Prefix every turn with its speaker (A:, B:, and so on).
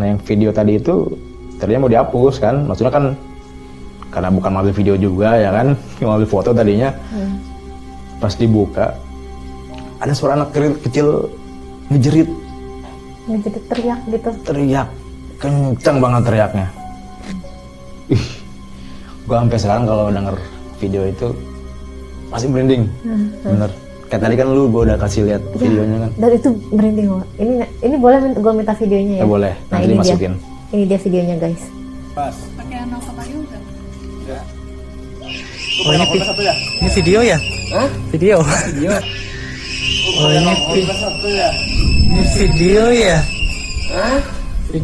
A: Nah yang video tadi itu tadinya mau dihapus kan, maksudnya kan karena bukan mau ambil video juga ya kan, mau ambil foto tadinya. Pas dibuka ada suara anak kecil ngejerit
B: teriak gitu.
A: Teriak kencang banget teriaknya. Gua sampai sekarang kalau denger video itu masih merinding. Bener. Kayak tadi kan lu gua udah kasih lihat videonya kan.
B: Dan itu merinding loh. Ini boleh gua minta videonya ya?
A: Boleh.
B: Nah,
A: Nanti dimasukin.
B: Ini dia videonya guys.
C: Pas.
D: Pakai anak kayu kan?
C: Ya.
E: Oh ini video ya?
C: Hah?
E: Video.
C: Video.
E: Oh ini
C: satu ya.
E: video ya?
C: Hah?